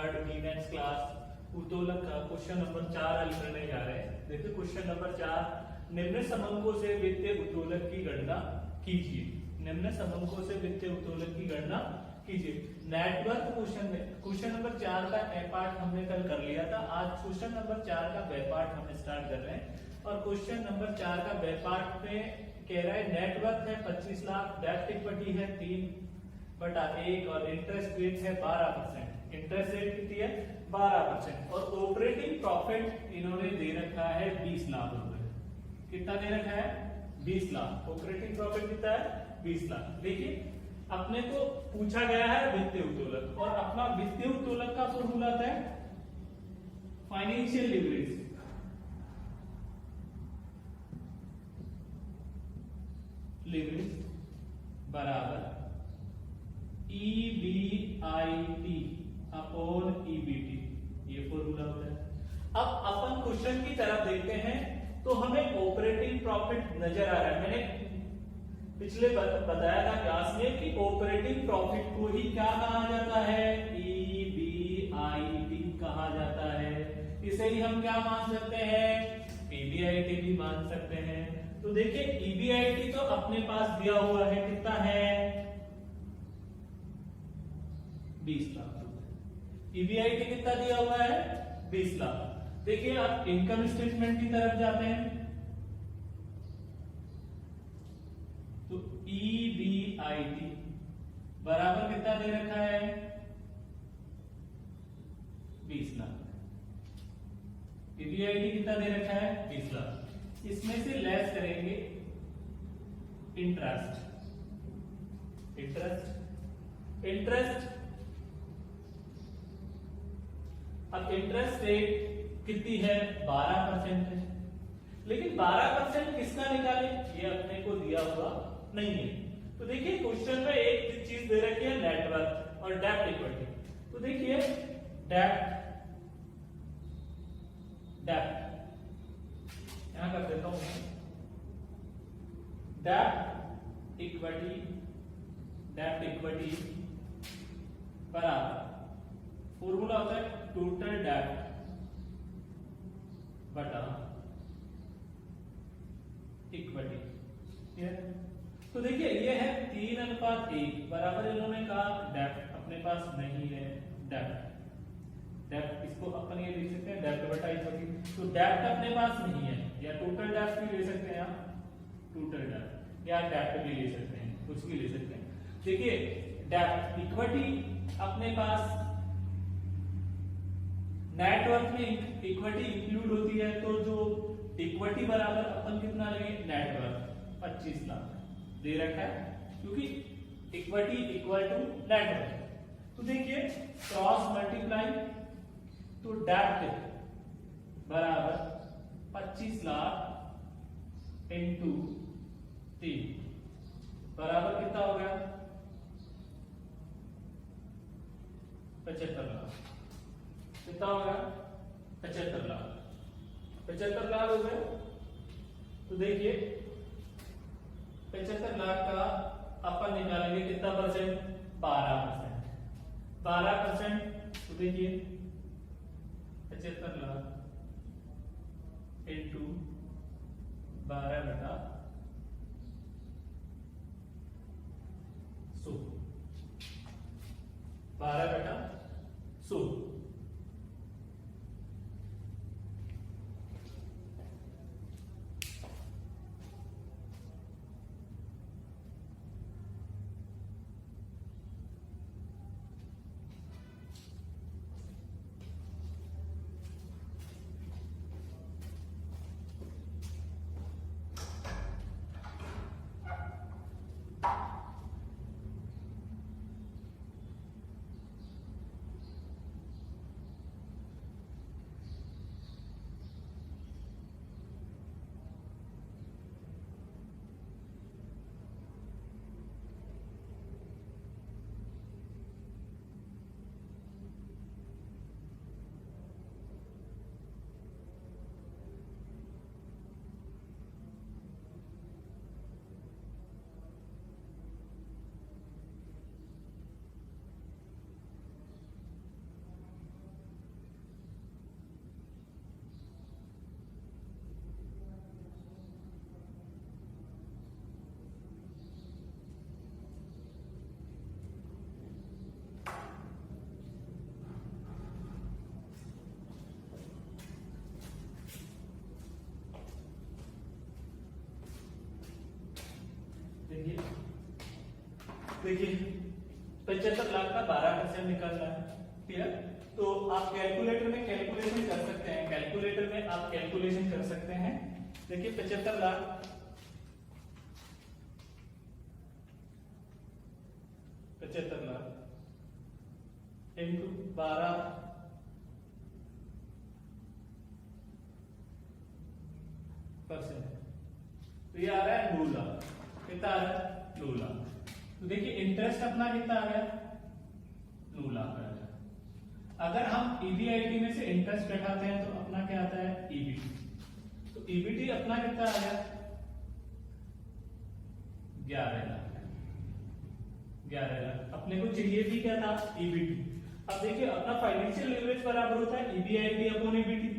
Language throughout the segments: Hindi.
थर्ड वीमेंस क्लास उत्तोलक का क्वेश्चन नंबर 4 हल करने जा रहे हैं। देखिए क्वेश्चन नंबर 4, निम्न समंकों से वित्तीय उत्तोलक की गणना कीजिए। निम्न समंकों से वित्तीय उत्तोलक की गणना कीजिए। नेटवर्क क्वेश्चन में क्वेश्चन नंबर 4 का ए पार्ट हमने कल कर लिया था। आज क्वेश्चन नंबर 4 का बी पार्ट हम स्टार्ट कर रहे हैं और क्वेश्चन नंबर 4 का बी पार्ट में कह रहा है नेटवर्क है 25 लाख, डेब्ट इक्विटी है 3/1 और इंटरेस्ट रेट है 12%। इंटरेस्ट रेट कितनी है 12% और ऑपरेटिंग प्रॉफिट इन्होंने दे रखा है 20 लाख रुपए। कितना दे रखा है 20 लाख। ऑपरेटिंग प्रॉफिट कितना है 20 लाख। देखिए अपने को पूछा गया है वित्तीय उत्तोलक और अपना वित्तीय उत्तोलक का फॉर्मूला था फाइनेंशियल लीवरेज। लीवरेज बराबर EBIT अपॉन EBT, ये फॉर्मूला होता है। अब अपन क्वेश्चन की तरफ देखते हैं तो हमें ऑपरेटिंग प्रॉफिट नजर आ रहा है। मैंने पिछले बताया था क्लास में कि ऑपरेटिंग प्रॉफिट को ही क्या कहा जाता है EBIT कहा जाता है। इसे ही हम क्या मान सकते हैं EBIT भी मान सकते हैं। तो देखिए EBIT तो अपने पास दिया हुआ है, कितना है 20 लाख रुपए। EBIT कितना दिया हुआ है 20 लाख। देखिए आप इनकम स्टेटमेंट की तरफ जाते हैं तो EBIT बराबर कितना दे रखा है 20 लाख। EBIT कितना दे रखा है 20 लाख। इसमें से लेस करेंगे इंटरेस्ट। अब इंटरेस्ट रेट कितनी है 12% है, लेकिन 12% किसका निकाले ये अपने को दिया हुआ नहीं है। तो देखिए क्वेश्चन में एक चीज दे रखी है नेटवर्क और डेब्ट इक्विटी। तो देखिए डेब्ट यहां कर देता हूं डेब्ट इक्विटी बराबर फॉर्मूला होता है टोटल डेब्ट बटा इक्विटी। तो देखिए ये है 3:1 बराबर इन्होंने कहा डेब्ट अपने पास नहीं है डेब्ट इसको अपन ये लिख सकते हैं डेब्ट बटा इक्विटी। तो डेब्ट अपने पास नहीं है या टोटल डेब्ट भी ले सकते हैं आप, टोटल डेब्ट या डेब्ट भी ले सकते हैं, कुछ भी ले सकते हैं। देखिए डेब्ट इक्विटी अपने पास नेटवर्क में इक्विटी इंक्लूड होती है तो जो इक्विटी बराबर अपन कितना लेंगे नेटवर्थ 25 लाख दे रखा है क्योंकि इक्विटी इक्वल टू नेटवर्थ। तो देखिए क्रॉस मल्टीप्लाई तो डेब्ट बराबर 25 लाख इंटू 3 बराबर कितना हो गया 75 लाख। कितना हो गया 75 लाख। 75 लाख हो गए। तो देखिए 75 लाख का अपन निकालेंगे कितना परसेंट 12%। 12% तो देखिए 75 लाख इंटू 12 बटा 100 12 बटा 100। देखिए 75 लाख का 12% निकलना है, क्लियर। तो आप कैलकुलेटर में कैलकुलेशन कर सकते हैं, कैलकुलेटर में आप कैलकुलेशन कर सकते हैं। देखिए 75 लाख 75 लाख इंटू 12% तो ये आ रहा है 9 लाख। कितना आ रहा है 9 लाख। तो देखिए इंटरेस्ट अपना कितना आ गया 9 लाख आ गया। अगर हम ईबीआईटी में से इंटरेस्ट घटाते हैं तो अपना क्या आता है ईबीटी। तो ईबीटी अपना कितना आ गया 11 लाख। 11 लाख अपने को चाहिए भी क्या था ईबीटी। अब देखिए अपना फाइनेंशियल लीवरेज बराबर होता है ईबीआईटी अपॉन ईबीटी।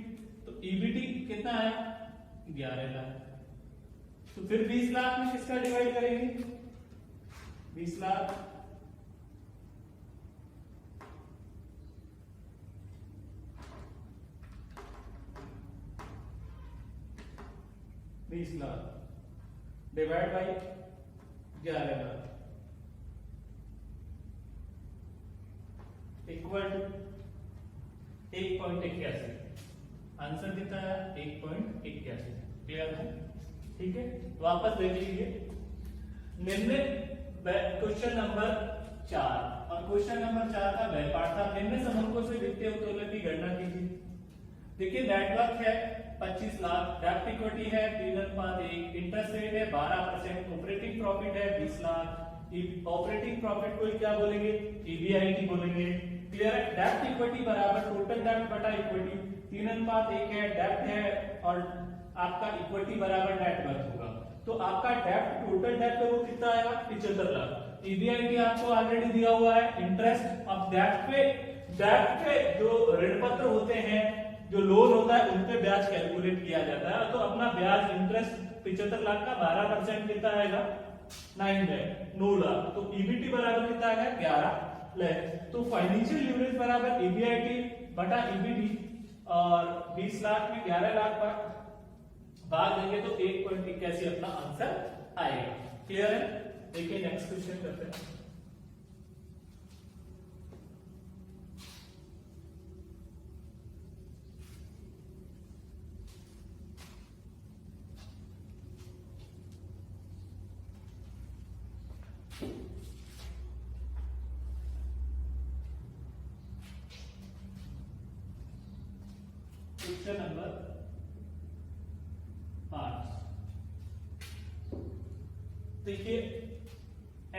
तो ईबीटी कितना आया 11 लाख। तो फिर 20 लाख में किसका डिवाइड करेंगे 20 lakh 20 lakh divide by 11 lakh equal to 1.81। Answer कितना है 1.81। क्लियर है, ठीक है। वापस देख लीजिए निम्न क्वेश्चन नंबर 4 और क्वेश्चन नंबर 4 का वह पार्ट था निम्न समूहों से वित्तीय उत्तोलन की गणना कीजिए। देखिए नेटवर्क है 25 लाख, डेब्ट इक्विटी है 3:1, इंटरेस्ट रेट है 12%, ऑपरेटिंग प्रॉफिट है 20 लाख। ऑपरेटिंग प्रॉफिट को क्या बोलेंगे ईबीआईटी बोलेंगे। क्लियर है। डेब्ट इक्विटी बराबर टोटल डेब्ट बटा इक्विटी 3:1 है, डेब्ट है और आपका इक्विटी बराबर नेटवर्थ होगा। तो आपका डेब्ट टोटल डेब्ट है वो कितना आएगा 75 लाख। ईबीआईटी आपको ऑलरेडी दिया हुआ है इंटरेस्ट। अब डेब्ट पे जो ऋण पत्र होते हैं जो लोन होता है उन पे ब्याज कैलकुलेट किया जाता है। तो अपना ब्याज इंटरेस्ट 75 लाख का 12% कितना आएगा 9 लाख। तो ईबीटी बराबर कितना आएगा 11 लाख। तो फाइनेंशियल लीवरेज बराबर ईबीआईटी बटा ईबीटी और 20 लाख में 11 लाख पर भाग देंगे तो 1.81 अपना आंसर आएगा। क्लियर है। देखिए नेक्स्ट क्वेश्चन करते हैं। Question number 5। देखिए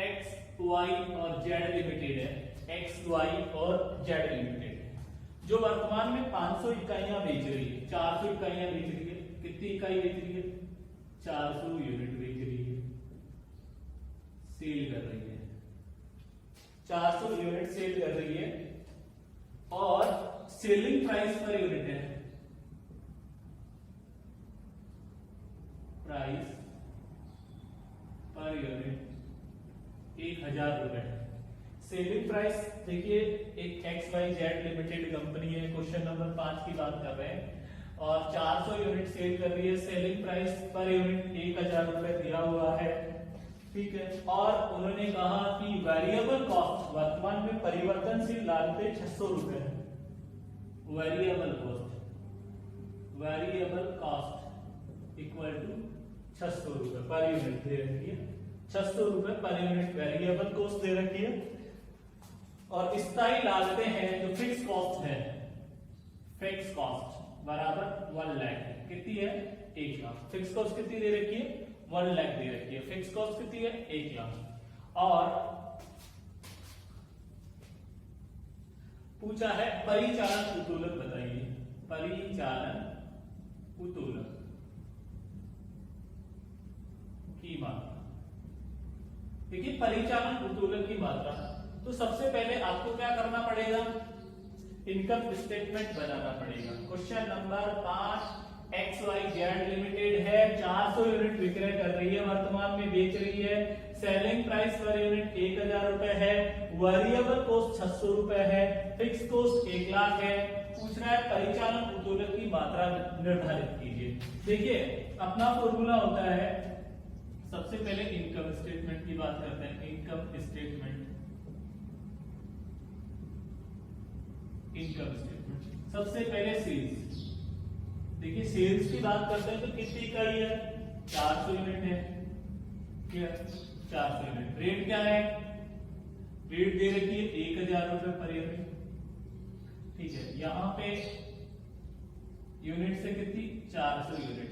एक्स वाई और जेड लिमिटेड है। एक्स वाई और जेड लिमिटेड जो वर्तमान में 500 इकाइयां बेच रही है, 400 इकाइयां बेच रही है। कितनी इकाई बेच रही है 400 यूनिट बेच रही है, सेल कर रही है। 400 यूनिट सेल कर रही है और सेलिंग प्राइस पर यूनिट है प्राइस पर यूनिट 1000 रुपए। सेलिंग प्राइस देखिए एक X Y Z limited company है, क्वेश्चन नंबर 5 की बात कर रहे हैं और 400 यूनिट सेल कर रही है। सेलिंग प्राइस पर यूनिट 1000 रुपए दिया हुआ है, ठीक है। और उन्होंने कहा कि वेरिएबल कॉस्ट वर्तमान में परिवर्तनशील लागतें 600 रुपए है। वेरिएबल कॉस्ट इक्वल टू 600 रुपए पर यूनिट दे रखी है। 600 रुपए पर यूनिट वेरिएबल कॉस्ट दे रखी है और स्थायी लागतें हैं जो फिक्स कॉस्ट है। फिक्स कॉस्ट बराबर 1 लाख है। कितनी है 1 लाख। फिक्स कॉस्ट कितनी दे रखी है 1 लाख दे रखी है। फिक्स कॉस्ट कितनी है 1 लाख। और पूछा है परिचालन उत्तोलन बताइए। परिचालन उत्तोलन की मात्रा। देखिए परिचालन उत्तोलन की मात्रा तो सबसे पहले आपको क्या करना पड़ेगा इनकम स्टेटमेंट बनाना पड़ेगा। Question number 5 X Y Z limited है, 400 यूनिट विक्रय कर रही है, वर्तमान में बेच रही है। सेलिंग प्राइस पर यूनिट 1000 रुपए है, वेरिएबल कॉस्ट 600 रुपए है, फिक्स कॉस्ट 1 लाख है। पूछ रहा है परिचालन उत्तोलन की मात्रा निर्धारित कीजिए। देखिए अपना फॉर्मूला होता है सबसे पहले इनकम स्टेटमेंट की बात करते हैं। इनकम स्टेटमेंट, इनकम स्टेटमेंट सबसे पहले सेल्स। देखिए सेल्स की बात करते हैं तो कितनी इकाई है, 400 यूनिट है। Clear, 400 unit. रेट क्या है, रेट दे रखी है 1000 रुपए पर यूनिट। ठीक है, यहां पे यूनिट से कितनी, 400 यूनिट,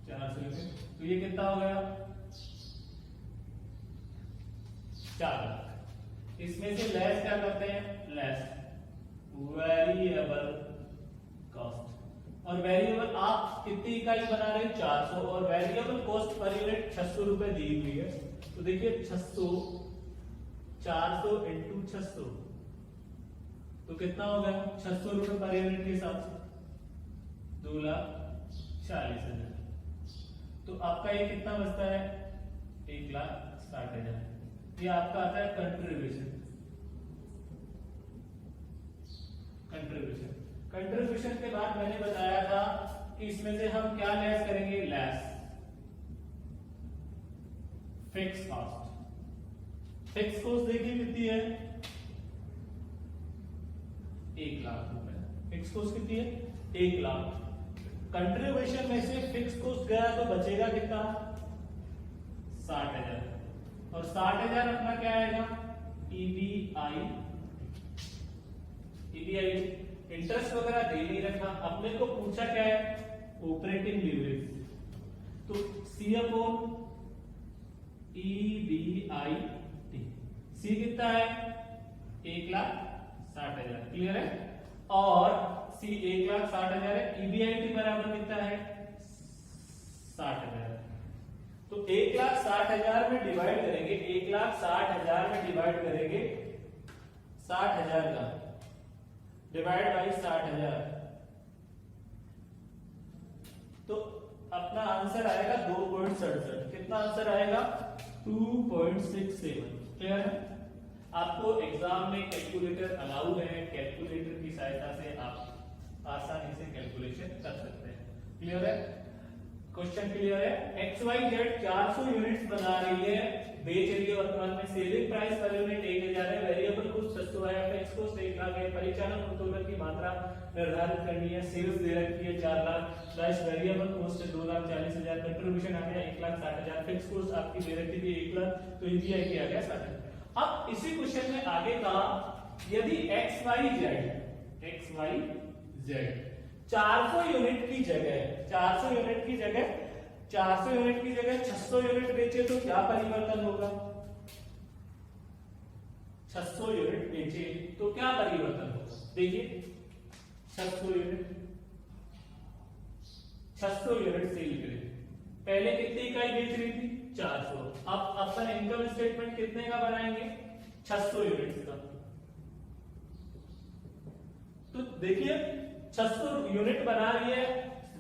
400 यूनिट। तो ये कितना हो गया, 4 लाख। इसमें से लेस क्या करते हैं, लेस वेरिएबल कॉस्ट। और वेरिएबल आप कितनी इकाई बना रहे हैं, 400, और वेरिएबल कॉस्ट पर यूनिट 600 रुपए दी हुई है। तो देखिए 600, 400 इंटू 600 तो कितना होगा, 600 रुपए पर यूनिट के हिसाब से 2,40,000। तो आपका ये कितना बचता है, 1,60,000। ये आपका आता है कंट्रीब्यूशन। कंट्रीब्यूशन, कंट्रीब्यूशन के बाद मैंने बताया था कि इसमें से हम क्या लेस करेंगे, less fix cost. Fix cost देखिए कितनी है, 1 लाख रुपए। फिक्स कॉस्ट कितनी है, 1 लाख। कंट्रीब्यूशन में से फिक्स कॉस्ट गया तो बचेगा कितना, 60,000। और 60,000 अपना क्या आएगा, ईबीआई। ईबीआई इंटरेस्ट वगैरह दे नहीं रखा, अपने को पूछा क्या है, ऑपरेटिंग लीवरेज। तो सी अपॉन ईबीआई टी, सी कितना है, 1,60,000। क्लियर है, और सी 1,60,000 है, ईबीआई टी बराबर कितना है, 60,000। तो 1,60,000 में डिवाइड करेंगे, 1,60,000 में डिवाइड करेंगे 60,000 का, डिवाइड बाई 60,000, तो अपना आंसर आएगा 2.67। कितना आंसर आएगा, 2.67। क्लियर है, आपको एग्जाम में कैलकुलेटर अलाउड है, कैलकुलेटर की सहायता से आप आसानी से कैलकुलेशन कर सकते हैं। क्लियर है, क्वेश्चन क्लियर है। XYZ 400 यूनिट्स बना रही है, बेच रही है वर्तमान में। सेलिंग प्राइस पर यूनिट 1000 है, वेरिएबल कॉस्ट 600 है, फिक्स कॉस्ट 1 लाख है, परिचालन उत्तोलन की मात्रा निर्धारित करनी है, सेल्स दे रखी है 4 lakh, plus variable cost 2,40,000, contribution आ गया 1,60,000, फिक्स कॉस्ट आपकी दे रखी थी 1 लाख, तो ईबीआई की आ गया 60,000। अब इसी क्वेश्चन में आगे कहा, यदि XYZ 400 यूनिट की जगह 600 यूनिट बेचे तो क्या परिवर्तन होगा, 600 यूनिट बेचे तो क्या परिवर्तन होगा। देखिए 600 यूनिट सेल करे, पहले कितनी इकाई बेच रही थी, 400। अब अपन इनकम स्टेटमेंट कितने का बनाएंगे, 600 यूनिट का। तो देखिए 600 यूनिट बना रही है,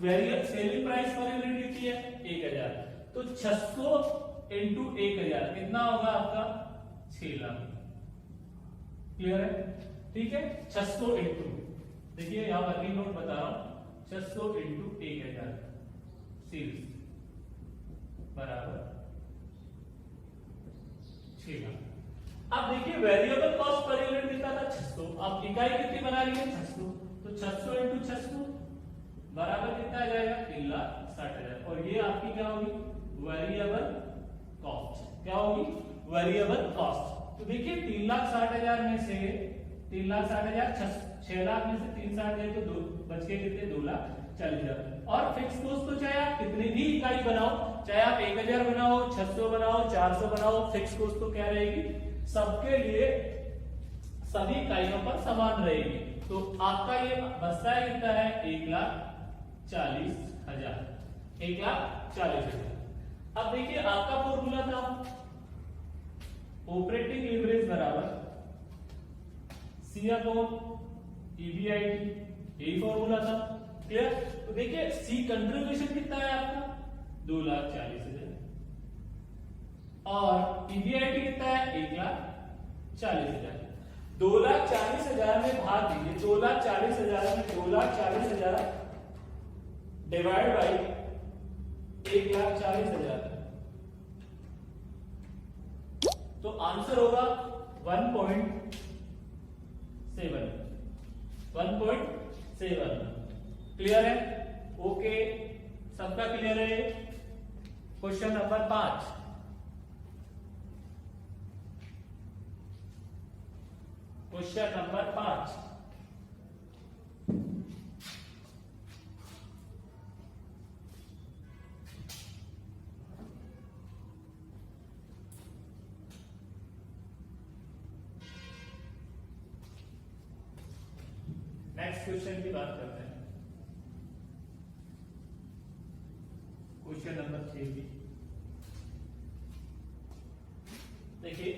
variable selling price per unit कितनी है, 1000। तो 600 इंटू 1000 कितना होगा आपका, 6 लाख। क्लियर है, ठीक है। 600 इंटू, देखिए यहां वर्किंग नोट बता रहा हूं, 600 इंटू 1000 सेल्स बराबर 6 लाख। अब देखिए वेरिएबल कॉस्ट पर यूनिट कितना था, 600। अब इकाई कितनी बना रही है, 600। तो 600 इंटू 600 बराबर कितना आ जाएगा, 3,60,000। और ये आपकी क्या होगी, वेरिएबल कॉस्ट। क्या होगी, वेरिएबल कॉस्ट। तो देखिए 3,60,000 में से 3,60,000, 6 लाख में से 3,60 गए तो 2 बच के कितने, 2,40,000। और फिक्स कॉस्ट तो चाहे आप कितनी भी इकाई बनाओ, चाहे आप 1000 बनाओ, 600 बनाओ, 400 बनाओ, फिक्स कॉस्ट तो क्या रहेगी, सबके लिए सभी इकाइयों पर समान रहेगी। तो आपका ये बचता है कितना है, 1,40,000। 1,40,000। अब देखिए आपका फॉर्मूला था ऑपरेटिंग लीवरेज बराबर सी अपॉन ईबीआईटी, यही फॉर्मूला था। क्लियर, तो देखिए सी कंट्रीब्यूशन कितना है आपका, 2,40,000, और ईबीआईटी कितना है, 1,40,000। 2,40,000 में भाग दीजिए, 2,40,000 में 2,40,000 डिवाइड बाई 1,40,000। तो आंसर होगा 1.7। क्लियर है? ओके, सबका क्लियर है? Question number 5। Question number 5। Next question की बात करते हैं। क्वेश्चन नंबर 6 की देखिए,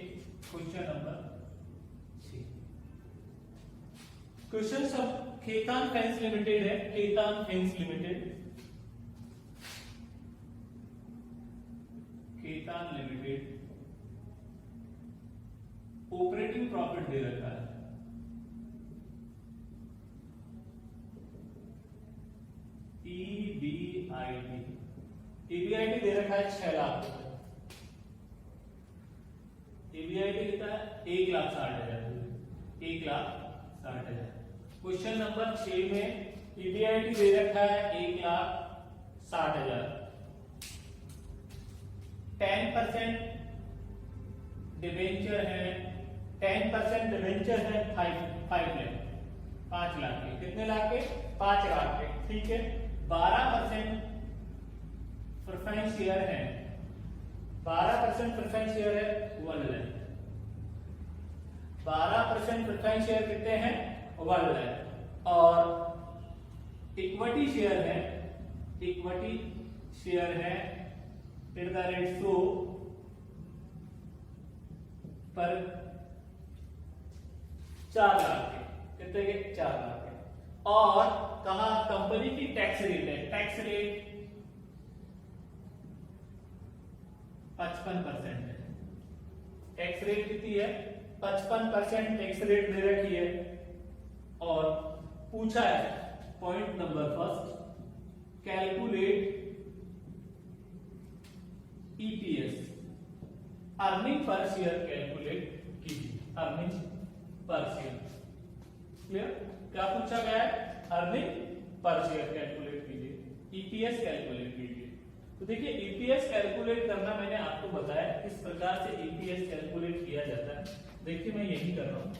क्वेश्चन नंबर 6। क्वेश्चन सब खेतान पेंट्स लिमिटेड है। Khetan paints limited, Khetan limited operating profit दे रखा है ईबीआईटी दे रखा है 6 लाख रुपए। ईबीआईटी कितना है? 1,60,000। 1,60,000। क्वेश्चन नंबर 6 में ईबीआईटी दे रखा है 1,60,000। 10% डिवेंचर है, 10% डिवेंचर है 5 लाख, 5 लाख के। कितने लाख के? 5 लाख के। ठीक है। 12% प्रेफरेंस शेयर है, 12% प्रेफरेंस शेयर है 1 लाख। 12% प्रेफरेंस शेयर कितने हैं? 1 लाख। और इक्विटी शेयर है, इक्विटी शेयर है एट द रेट 100 पर 4 लाख के। कितने के? 4 लाख के। और कहा कंपनी की टैक्स रेट है, टैक्स रेट 55% है। टैक्स रेट कितनी है? 55% टैक्स रेट दे रखी है। और पूछा है point number 1, calculate EPS, earning per share calculate कीजिए। Earning per share, clear? क्या पूछा गया है? अर्निंग पर शेयर कैलकुलेट कीजिए, ईपीएस कैलकुलेट कीजिए। तो देखिए, ईपीएस कैलकुलेट करना मैंने आपको बताया किस प्रकार से ईपीएस कैलकुलेट किया जाता है। देखिए, मैं यही कर रहा हूं।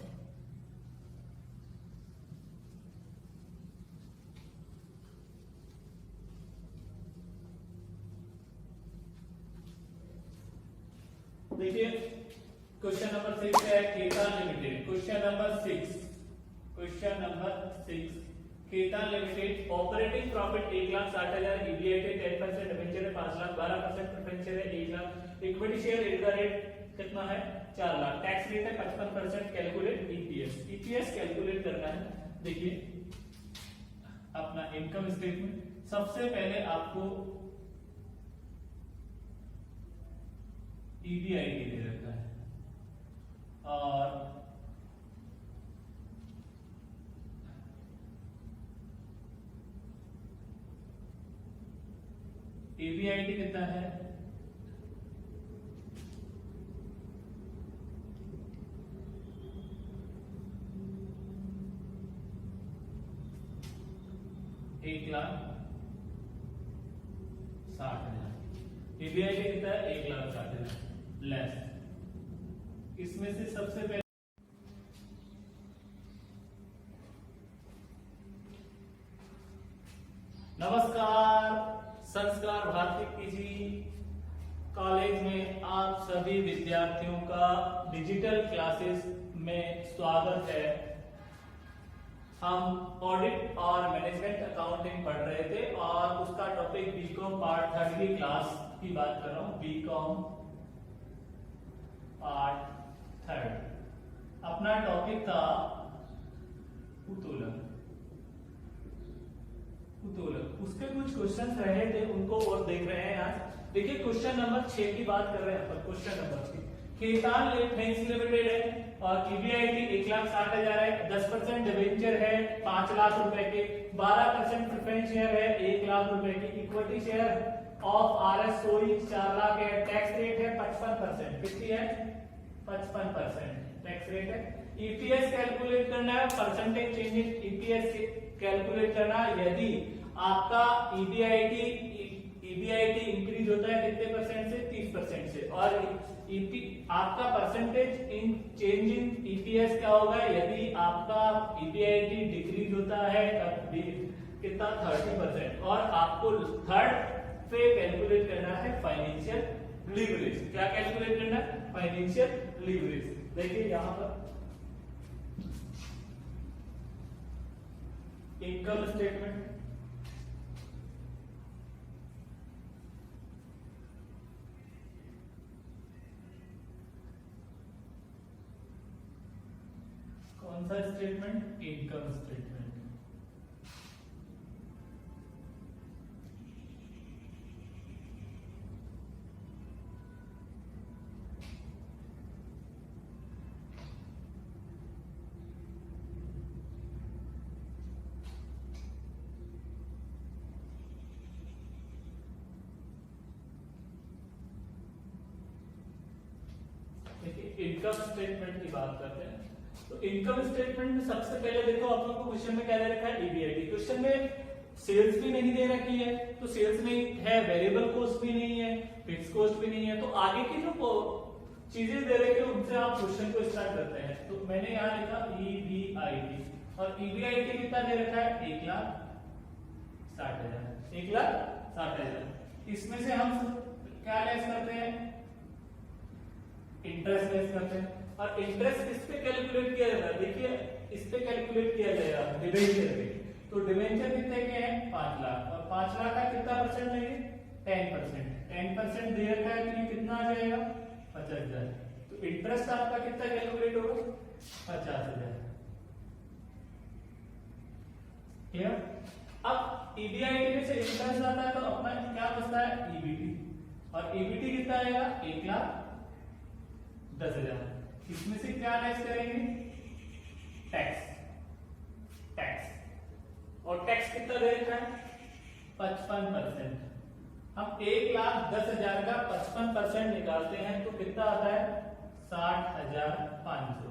देखिए, क्वेश्चन नंबर 6 है Khetan limited. Question number 6, question number 6, Khetan limited operating profit 1,60,000, EBIT 10%, debenture है 5 लाख, 12% प्रेफरेंस शेयर है 1 lakh, equity share at the rate कितना है? 4 लाख, टैक्स रेट है 55%। कैलकुलेट ईपीएस, ईपीएस कैलकुलेट करना है। देखिए, अपना इनकम स्टेटमेंट, सबसे पहले आपको ईबीआईटी दे रखा है और ईबीआईटी कितना है? $1,60,000। ईबीआईटी कितना है? 1,60,000 लेस। इसमें से सबसे पहले नमस्कार, संस्कार भारती पीजी कॉलेज में आप सभी विद्यार्थियों का डिजिटल क्लासेस में स्वागत है। हम ऑडिट और मैनेजमेंट अकाउंटिंग पढ़ रहे थे और उसका टॉपिक बीकॉम पार्ट 3 की क्लास की बात कर रहा हूं। बीकॉम पार्ट 3 अपना टॉपिक था उत्तोलन। उसके कुछ क्वेश्चंस रहे थे, उनको और देख रहे हैं आज। देखिए, क्वेश्चन नंबर 6 की बात कर रहे हैं अपन। Question number 6, Khetan paints limited है और ईबीआईटी 1,60,000 है, 10% डिबेंचर है 5 लाख रुपए के, 12% प्रेफरेंस शेयर है 1 लाख रुपए की, equity share of RSOE 4 lakh है, टैक्स रेट है 55%, कितनी है 55% टैक्स रेट है। ईपीएस कैलकुलेट करना है, percentage change in EPS calculate करना है। यदि आपका ईबीआईटी इंक्रीज होता है कितने परसेंट से 30% से, और आपका percentage in change in EPS क्या होगा यदि आपका ईबीआईटी डिक्रीज होता है कितना 30%, और आपको थर्ड पे कैलकुलेट करना है फाइनेंशियल लीवरेज। क्या कैलकुलेट करना है फाइनेंशियल लीवरेज। देखिए यहां पर इनकम स्टेटमेंट, कौन सा statement income statement. Income statement की बात करते हैं। तो इनकम स्टेटमेंट में सबसे पहले देखो आप लोगों को क्वेश्चन में क्या दे रखा है ईबीआईटी। क्वेश्चन में सेल्स भी नहीं दे रखी है, तो सेल्स नहीं है, वेरिएबल कॉस्ट भी नहीं है, फिक्स कॉस्ट भी नहीं है, तो आगे की जो चीजें दे रखी है उनसे आप क्वेश्चन को स्टार्ट करते हैं। तो मैंने यहाँ लिखा ईबीआईटी, और ईबीआईटी कितना दे रखा है 1,60,000, 1,60,000। इसमें से हम क्या लेस करते हैं इंटरेस्ट लेस करते हैं, और इंटरेस्ट किस पे कैलकुलेट किया जाता है देखिए इस पे कैलकुलेट किया जाएगा डिबेंचर पे। तो डिबेंचर कितने के हैं 5 लाख, और 5 लाख का कितना परसेंट लेंगे 10%, 10% दे रखा है तो ये कितना आ जाएगा 50,000। तो इंटरेस्ट आपका कितना कैलकुलेट होगा 50,000। क्लियर। अब ईबीआईटी में से इंटरेस्ट आता है तो अपना क्या बचता है ईबीटी, और ईबीटी कितना आएगा 1,10,000। इसमें से क्या लेस करेंगे टैक्स, और टैक्स कितना दे रखा है 55%। हम 1,10,000 का 55% निकालते हैं तो कितना आता है 60,500।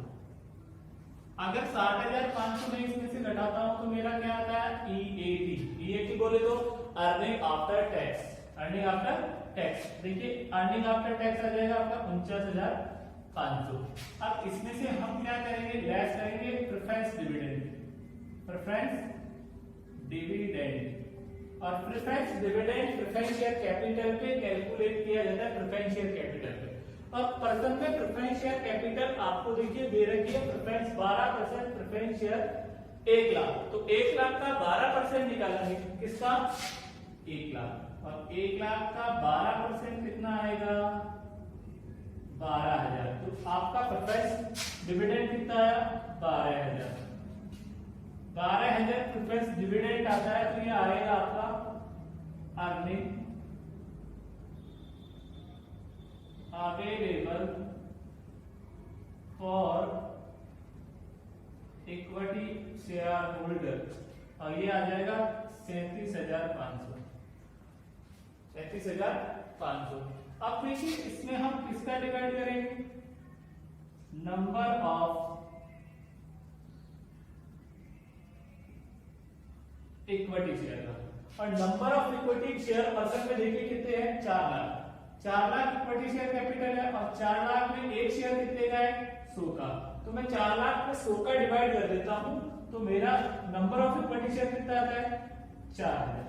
अगर 60,500 में इसमें से घटाता हूं तो मेरा क्या आता है ईएटी बोले तो earning after tax, earning after tax. देखिए अर्निंग आफ्टर टैक्स आ जाएगा आपका 49,500। अब इसमें से हम क्या करेंगे लेस करेंगे प्रेफरेंस डिविडेंड, और preference dividend preference share capital पे कैलकुलेट किया जाता है, प्रेफरेंस शेयर कैपिटल पे। और पर्सन में प्रेफरेंस शेयर कैपिटल आपको देखिए दे रखी है प्रेफरेंस 12%, प्रेफरेंस शेयर 1 लाख, तो 1 लाख का 12% निकालेंगे किसका 1 लाख, और 1 लाख का 12% कितना आएगा 12,000। तो आपका प्रेफरेंस डिविडेंड कितना आया 12,000, 12,000 प्रेफरेंस डिविडेंड आता है तो ये आएगा आपका earning available for equity share holder, और ये आ जाएगा 37,500, 37,500। अब देखिए इसमें हम किसका डिवाइड करेंगे नंबर ऑफ इक्विटी शेयर का, और number of equity share person में देखिए कितने हैं 4 lakh, 4 lakh equity share capital है, और 4 लाख में एक शेयर कितने का है 100 का, तो मैं 4 लाख में 100 का डिवाइड कर देता हूं तो मेरा नंबर ऑफ इक्विटी शेयर कितना आता है 4,000।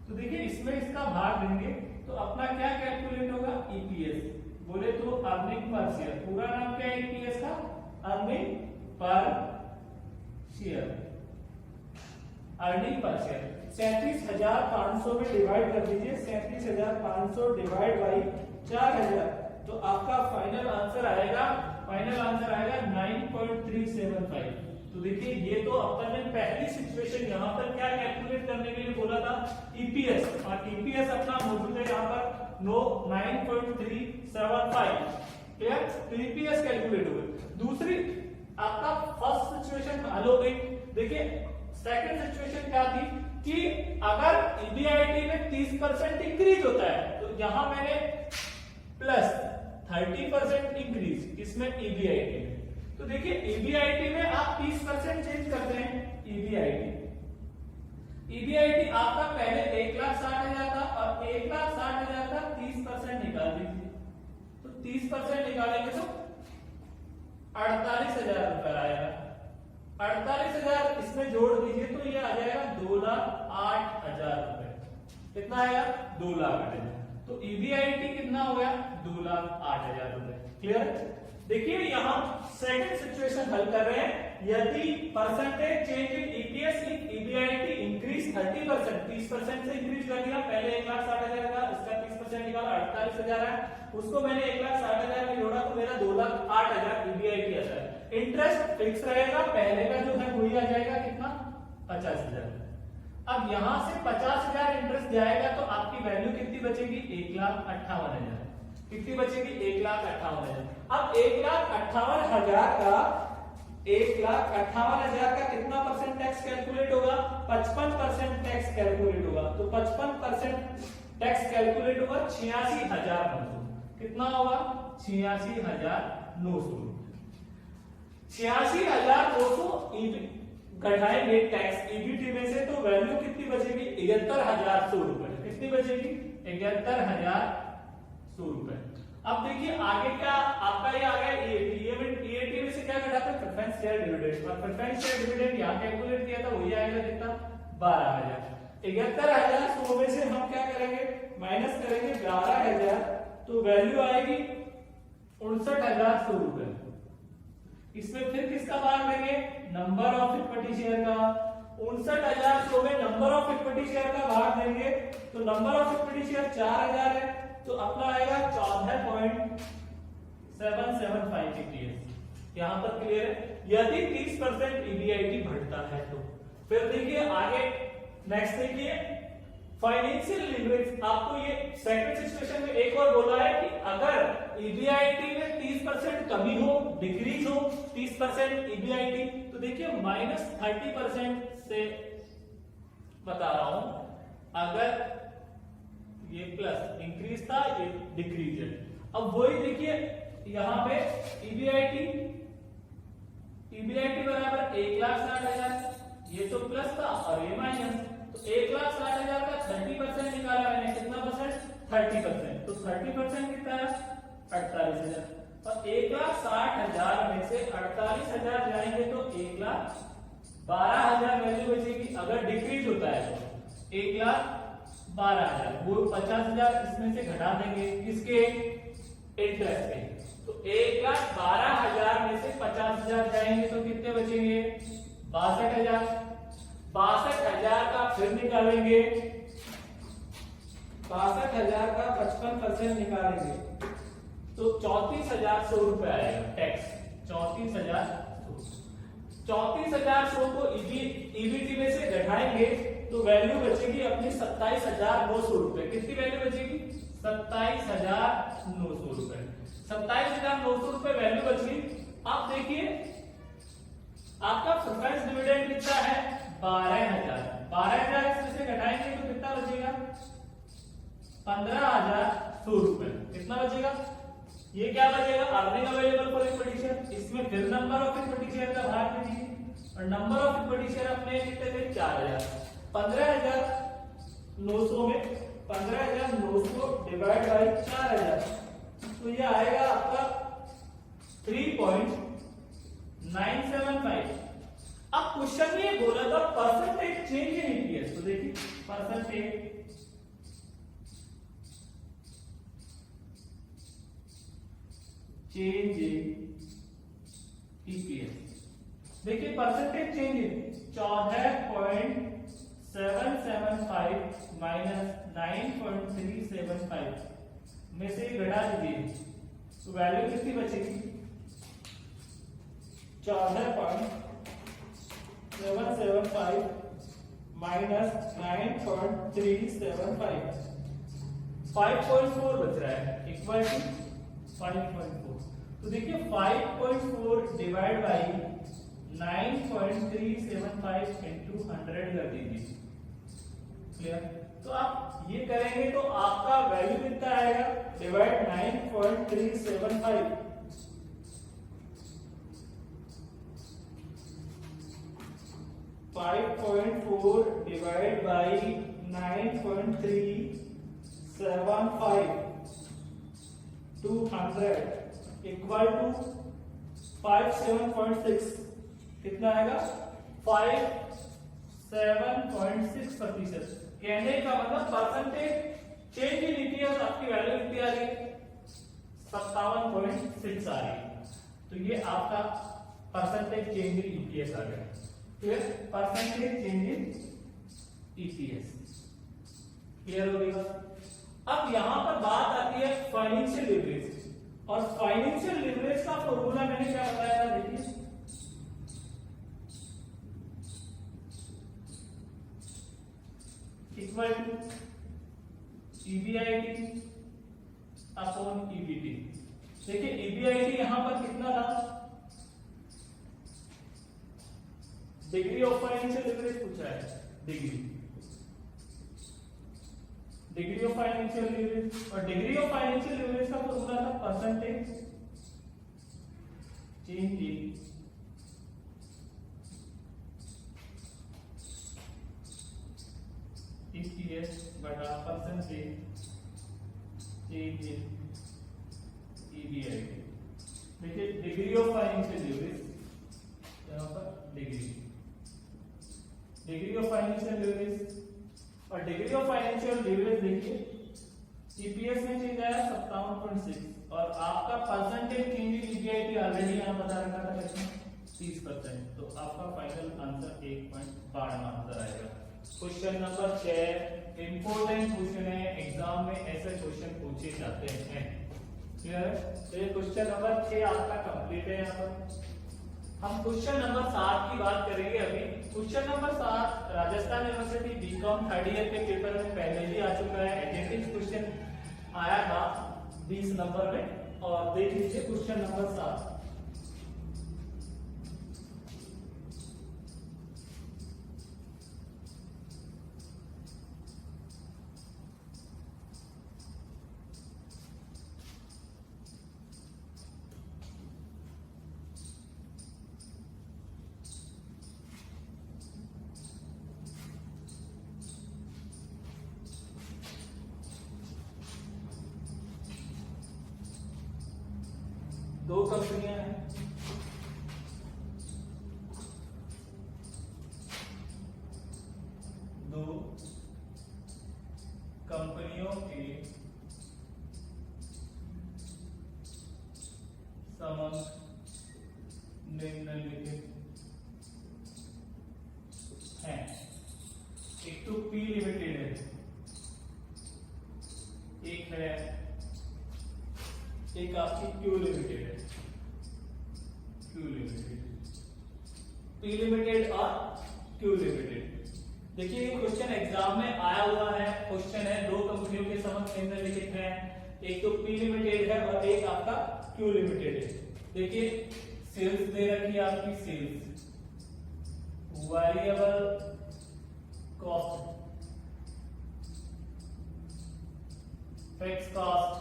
तो देखिए इसमें इसका भाग देंगे तो अपना क्या कैलकुलेट होगा ईपीएस, बोले तो अर्निंग पर शेयर, पूरा नाम क्या है ईपीएस का earning per share, earning per share 37,500 में डिवाइड कर दीजिए, 37,500 डिवाइड बाई 4,000, तो आपका फाइनल आंसर आएगा 9.375। तो देखिए ये तो अपन ने पहली सिचुएशन यहाँ पर क्या कैलकुलेट करने के लिए बोला था ईपीएस, और ईपीएस अपना मौजूद है यहाँ पर 9.375। क्लियर। तो ईपीएस कैलकुलेट हो गई। दूसरी आपका फर्स्ट सिचुएशन हल हो गई। देखिए सेकंड सिचुएशन क्या थी कि अगर ईबीआईटी में 30% इंक्रीज होता है तो यहां मैंने प्लस 30% इंक्रीज इसमें ईबीआईटी में। तो देखिए ईबीआईटी में आप 30% चेंज करते हैं। ईबीआईटी आपका पहले 1,60,000 था और 1,60,000 का 30% निकाल दीजिए। तो 30% निकालेंगे तो 48,000 रुपए आएगा। 48,000 इसमें जोड़ दीजिए तो ये आ जाएगा 2,08,000 रुपए। कितना आएगा? 2,08,000। तो ईबीआईटी कितना हो गया? 2,08,000 रुपए। क्लियर? देखिए यहां सेकंड सिचुएशन हल कर रहे हैं। यदि percentage change in EPS if EBIT increase 30%, 30% से इंक्रीज कर दिया। पहले 1,60,000 का, इसका 30% निकाला 48,000 है। उसको मैंने 1,60,000 में जोड़ा तो मेरा 2,08,000 ईबीआईटी आता है। इंटरेस्ट फिक्स रहेगा, पहले का जो है वही आ जाएगा कितना? 50,000। अब यहां से 50,000 इंटरेस्ट जाएगा तो आपकी वैल्यू कितनी बचेगी? 1,58,000। कितनी बचेगी? 1,58,000। अब 1,58,000 का कितना परसेंट टैक्स कैलकुलेट होगा? 55% टैक्स कैलकुलेट होगा। तो 55% टैक्स कैलकुलेट होगा 86,900। कितना होगा? 86,900। 86,900 घटाएंगे टैक्स ईबीटी में से तो वैल्यू कितनी बचेगी? 71,100 रुपए। कितनी बचेगी? 71,100 रुपए। अब देखिए आगे क्या आपका ये आ गया ईएटी में से क्या घटाते हैं? Preference share dividend. और प्रेफरेंस शेयर डिविडेंड यहां कैलकुलेट किया था वही आएगा कितना? 12,000। 71,100 में से हम क्या करेंगे? माइनस करेंगे 12,000 तो वैल्यू आएगी 59,100 रुपए। इसमें फिर किसका भाग लेंगे? नंबर ऑफ इक्विटी शेयर का। 59,100 में नंबर ऑफ इक्विटी शेयर का भाग देंगे तो नंबर ऑफ इक्विटी शेयर 4,000 है तो अपना आएगा 14.775 ईपीएस। यहां पर क्लियर है? यदि 30% ईबीआईटी बढ़ता है तो फिर देखिए आगे नेक्स्ट देखिए फाइनेंशियल लीवरेज। आपको ये सेकंड सिचुएशन में एक और बोला है कि अगर ईबीआईटी में 30% कमी हो, डिक्रीज हो 30% ईबीआईटी तो देखिए -30% से बता रहा हूं। अगर ये प्लस इंक्रीज था ये डिक्रीज है। अब वही देखिए यहां पे ईबीआईटी बराबर 1,60,000 ये तो प्लस था और ये माइनस। तो 1,60,000 का 30% निकाला मैंने। कितना परसेंट? 30%। तो 30% कितना है? 48,000। और 1,60,000 में से 48,000 जाएंगे तो 1,12,000 वैल्यू बचेगी। अगर डिक्रीज होता है तो 1,12,000 वो 50,000 इसमें से घटा देंगे किसके? इंटरेस्ट के। तो 1,12,000 में से 50,000 जाएंगे तो कितने बचेंगे? 62,000। 62,000 का फिर निकालेंगे। 62,000 का 55% निकालेंगे तो 34,100 रुपए आएगा टैक्स। 34,100 को ईबीटी में से घटाएंगे तो वैल्यू बचेगी अपनी 27,900 रुपए। कितनी वैल्यू बचेगी? 27,900 रुपए। 27,900 रुपए वैल्यू बची। अब देखिए आपका प्रेफरेंस डिविडेंड कितना है? 12,000। 12,000 इसमें से घटाएंगे तो कितना बचेगा? 15,100 रुपए। कितना बचेगा? ये क्या बचेगा? Earning available for equity share. इसमें फिर नंबर ऑफ इक्विटी शेयर का भाग दीजिए और नंबर ऑफ इक्विटी शेयर अपने कितने थे? 4,000। 15,900 में 15,900 डिवाइड बाई 4,000 तो ये आएगा आपका 3.975। अब क्वेश्चन में बोला था परसेंटेज चेंज इन ईपीएस। तो देखिए परसेंटेज चेंज इन ईपीएस। देखिए परसेंटेज चेंज इन 14.775 माइनस 9.375 में से घटा दीजिए तो वैल्यू कितनी बचेगी? 14.775 माइनस 9.375 5.4 बच रहा है इक्वल टू 5.4। तो देखिए 5.4 डिवाइड बाई 9.375 इंटू 100 कर दीजिए क्लियर। तो आप ये करेंगे तो आपका वैल्यू कितना आएगा, divide 9.375, 5.4 divide by 9.375 200 equal to 57.6, कितना आएगा 57.6%। कहने का मतलब परसेंटेज चेंज इन ईपीएस आपकी वैल्यू कितनी आ रही है, 57.6 आ रही है। तो ये आपका परसेंटेज चेंज इन ईपीएस आ गया। फिर percentage change in EPS clear हो गई। अब यहां पर बात आती है फाइनेंशियल लिवरेज, और फाइनेंशियल लिवरेज का फॉर्मूला मैंने क्या बताया था, देखिए equal to EBIT upon EBT. देखिए ईबीआईटी यहां पर कितना था, डिग्री ऑफ फाइनेंशियल लिवरेज पूछा है, डिग्री ऑफ फाइनेंशियल लिवरेज, और डिग्री ऑफ फाइनेंशियल लिवरेज का फॉर्मूला था परसेंटेज चेंज इन ईपीएस बटा परसेंटेज चेंज इन ईबीआईटी। देखिए डिग्री ऑफ फाइनेंशियल लिवरेज, यहां पर डिग्री ऑफ फाइनेंशियल लिवरेज, और डिग्री ऑफ फाइनेंशियल लिवरेज देखिए ईपीएस में चेंज आया 57.6, और आपका percentage change in EBIT already यहां बता रखा था कितना 30%। तो आपका फाइनल आंसर 1.12 आंसर आएगा। क्वेश्चन नंबर 6 इंपोर्टेंट क्वेश्चन है, एग्जाम में ऐसे क्वेश्चन पूछे जाते हैं। क्लियर है। तो ये क्वेश्चन नंबर 6 आपका कंप्लीट है। यहाँ पर हम क्वेश्चन नंबर 7 की बात करेंगे अभी। Question number 7 Rajasthan university BCom third year के पेपर में पहले भी आ चुका है, एजेंटिव क्वेश्चन आया था 20 नंबर में, और देख लीजिए क्वेश्चन नंबर 7। दो कंपनियां हैं, दो कंपनियों के समक्ष निम्नलिखित हैं। एक तो पी लिमिटेड है, एक है एक आपकी क्यू लिमिटेड है, क्यू लिमिटेड, पी लिमिटेड और क्यू लिमिटेड। देखिए ये क्वेश्चन एग्जाम में आया हुआ है, क्वेश्चन है दो कंपनियों के समक्ष निम्नलिखित हैं, एक तो पी लिमिटेड है और एक आपका क्यू लिमिटेड है। देखिए सेल्स दे रखी है आपकी, sales variable cost, fix cost,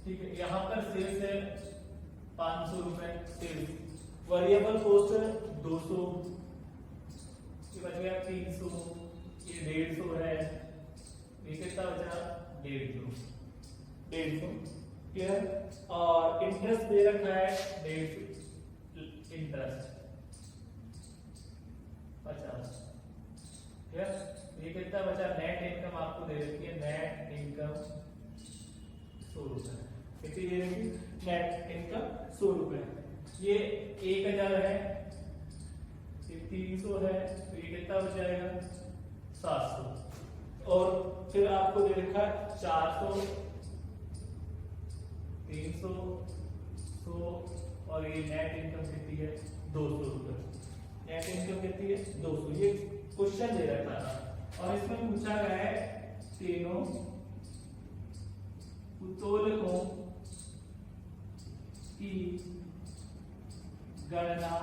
ठीक है। यहां पर सेल्स है 500 रुपए सेल्स, वेरिएबल कॉस्ट 200, ये बच गया 300, ये 150 है, ये कितना बचा 150 क्लियर। और इंटरेस्ट दे रखा है 150 इंटरेस्ट 50 क्लियर। ये कितना बचा, नेट इनकम आपको दे रखी है, नेट इनकम 100 रुपए, कितनी दे रखी नेट इनकम 100 रुपए। ये 1000 है, ये 300 है, तो ये कितना बच जाएगा 700। और फिर आपको दे रखा है 400, 300, 100, और ये नेट इनकम कितनी है 200 रुपए। नेट इनकम कितनी है 200। ये क्वेश्चन दे रखा था और इसमें पूछा गया है तीनों उत्तोलकों की गणना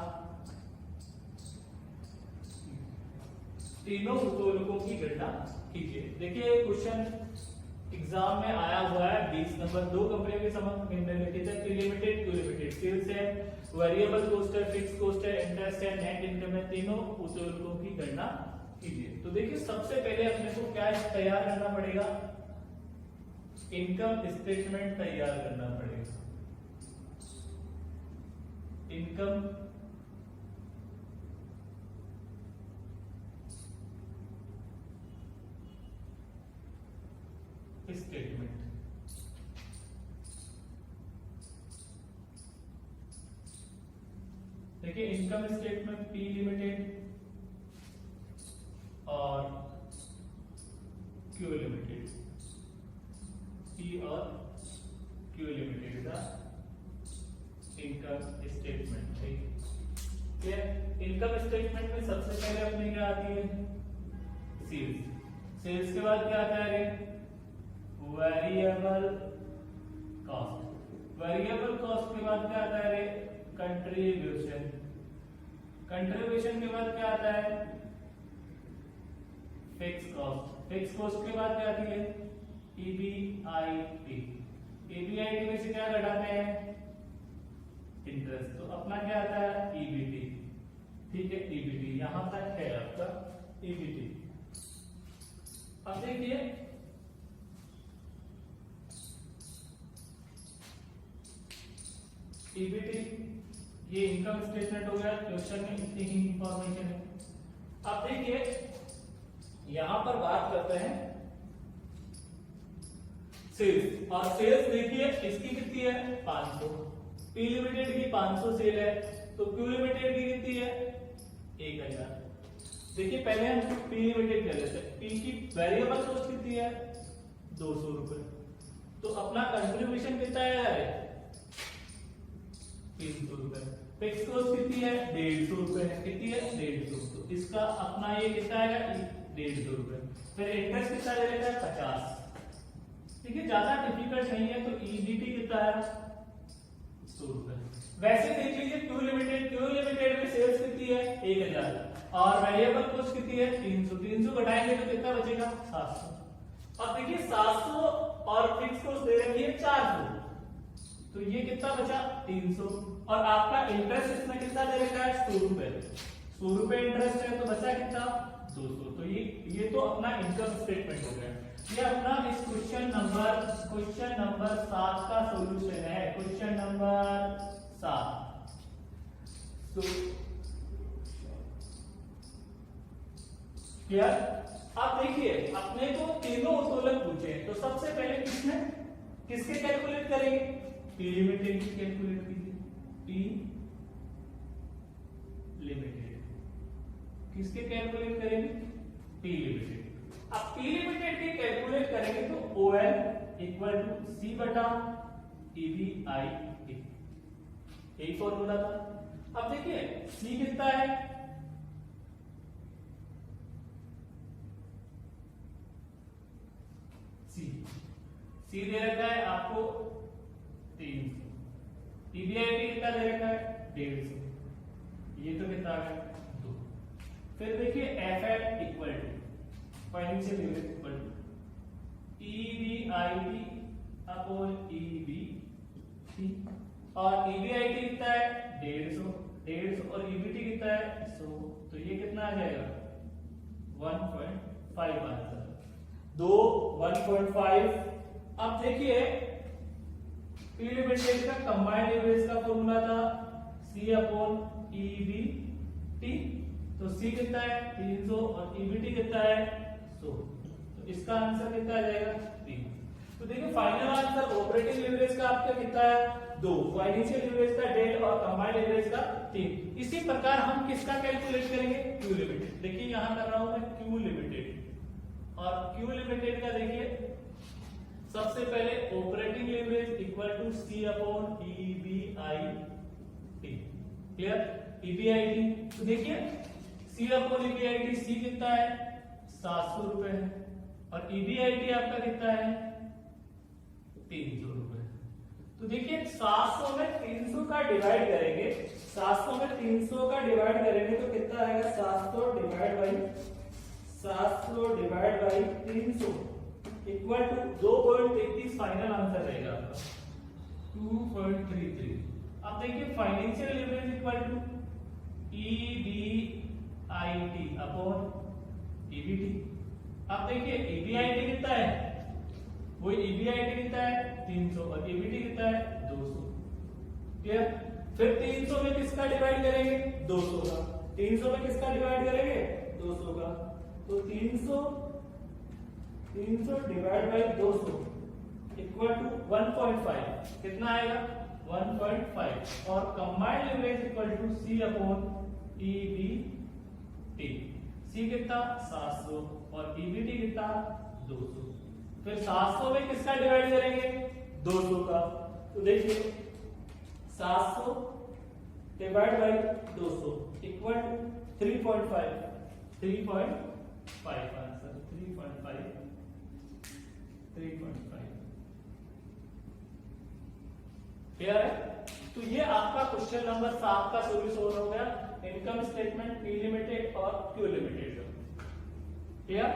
तीनों उत्तोलकों की गणना कीजिए। देखिए क्वेश्चन एग्जाम में आया हुआ है 20 नंबर। दो कंपनियों के समक्ष निम्नलिखित है, P limited, Q limited, sales है, वेरिएबल कॉस्ट है, फिक्स कॉस्ट है, इंटरेस्ट है, नेट इनकम है, तीनों उत्तोलकों की गणना कीजिए। तो देखिए सबसे पहले अपने को क्या तैयार करना पड़ेगा, इनकम स्टेटमेंट तैयार करना पड़ेगा। इनकम स्टेटमेंट, देखिए इनकम स्टेटमेंट पी लिमिटेड और क्यू लिमिटेड, पी और क्यू लिमिटेड का इनकम स्टेटमेंट। ठीक है, इनकम स्टेटमेंट में सबसे पहले अपने क्या आती है, सेल्स। सेल्स के बाद क्या आता है, वेरिएबल कॉस्ट। वेरिएबल कॉस्ट के बाद क्या आता है, कंट्रीब्यूशन। कंट्रीब्यूशन के बाद क्या आता है, फिक्स कॉस्ट। फिक्स कॉस्ट के बाद क्या आती है, ईबीआईटी। ईबीआईटी में से क्या घटाते हैं, इंटरेस्ट। तो अपना क्या आता है, ईबीटी। ठीक है, ईबीटी यहां तक है आपका ईबीटी। अब देखिए ईबीटी, ये इनकम स्टेटमेंट हो गया। क्वेश्चन में इतनी ही इंफॉर्मेशन है। अब देखिए यहां पर बात करते हैं सेल्स, और सेल्स देखिए इसकी कितनी है, 500। पी लिमिटेड की 500 सेल है, तो क्यू लिमिटेड की कितनी है, 1000। देखिए पहले हम पी लिमिटेड कर लेते हैं। पी की वेरिएबल कॉस्ट कितनी है, 200 रुपए। तो अपना कंट्रीब्यूशन कितना है, 300 रुपए। फिक्स कॉस्ट कितनी है, 150 रुपए है। कितनी है, 150। तो इसका अपना ये कितना आएगा, 150 रुपए। फिर इंटरेस्ट कितना दे रखा है, 50। ठीक है, ज्यादा डिफिकल्ट नहीं है। तो ईबीटी कितना है, 100 रुपए। वैसे देख लीजिए क्यू लिमिटेड, क्यू लिमिटेड में सेल्स कितनी है, 1000 और वेरिएबल कॉस्ट कितनी है, 300। 300 घटाएंगे तो कितना बचेगा, 700। अब देखिए 700 और फिक्स कॉस्ट दे रखी है 400, तो ये कितना बचा, 300। और आपका इंटरेस्ट इसमें कितना दे रखा है, 100 रुपए। 100 रुपए इंटरेस्ट है, तो बचा कितना, 200। तो ये तो अपना इनकम स्टेटमेंट हो गया। ये अपना इस क्वेश्चन नंबर 7 का सॉल्यूशन है। Question number 7। तो क्लियर। अब देखिए अपने को तीनों उत्तोलन पूछे, तो सबसे पहले किसके कैलकुलेट करेंगे, पी लिमिटेड की कैलकुलेट कीजिए। पी लिमिटेड किसके कैलकुलेट करेंगे, पी लिमिटेड। अब पी लिमिटेड के कैलकुलेट करेंगे तो OL इक्वल टू सी बटा EBI, यही फॉर्मूला था। अब देखिए सी कितना है, सी दे रखा है आपको 300। EBIT कितना दे रखा है, 150। ये तो कितना आ गया, 2। फिर देखिए FL equal to financial unit equal to EBIT upon EBT, और EBIT कितना है, 150 और EBT कितना है, 100। तो ये कितना आ जाएगा, 1.5 आंसर, 2 1.5। अब देखिए पी लिमिटेड का कंबाइंड एवरेज का फॉर्मूला था C अपॉन EBT। तो C कितना है, 300 और EBT कितना है, 100। तो इसका आंसर कितना आ जाएगा, 3। तो देखिए फाइनल आंसर ऑपरेटिंग लीवरेज का आपका कितना है, 2, फाइनेंशियल लीवरेज का 1.5 और कंबाइंड लीवरेज का 3। इसी प्रकार हम किसका कैलकुलेट करेंगे, क्यू लिमिटेड। देखिए यहां कर रहा हूं मैं क्यू लिमिटेड, और क्यू लिमिटेड का देखिए सबसे पहले operating leverage equal to C upon EBIT। Clear, EBIT। तो देखिए C अपॉन EBIT, C कितना है, 700 रुपए है, और EBIT आपका कितना है, 300 रुपए। तो देखिए 700 में 300 का डिवाइड करेंगे, 700 में 300 का डिवाइड करेंगे तो कितना आएगा, 700 divide by 700 divide by 300 equal to 2.33 final answer रहेगा आपका 2.33। अब देखिए financial leverage equal to EBIT upon EBT। अब देखिए EBIT कितना है, वो EBIT कितना है 300 और EBT कितना है 200। क्लियर। फिर 300 में किसका डिवाइड करेंगे 200 का, 300 में किसका डिवाइड करेंगे 200 का, तो 300 डिवाइड बाई 200 इक्वल टू 1.5 कितना आएगा 1.5 और combined leverage equal to C upon EBT। C कितना 700 और EBT कितना 200। फिर 700 में किसका डिवाइड करेंगे 200 का, तो देखिए 700 divide by 200 equal to 3.5 answer 3.5। Clear है। तो ये आपका क्वेश्चन नंबर 7 का सॉल्यूशन हो गया, इनकम स्टेटमेंट P लिमिटेड और Q लिमिटेड। क्लियर।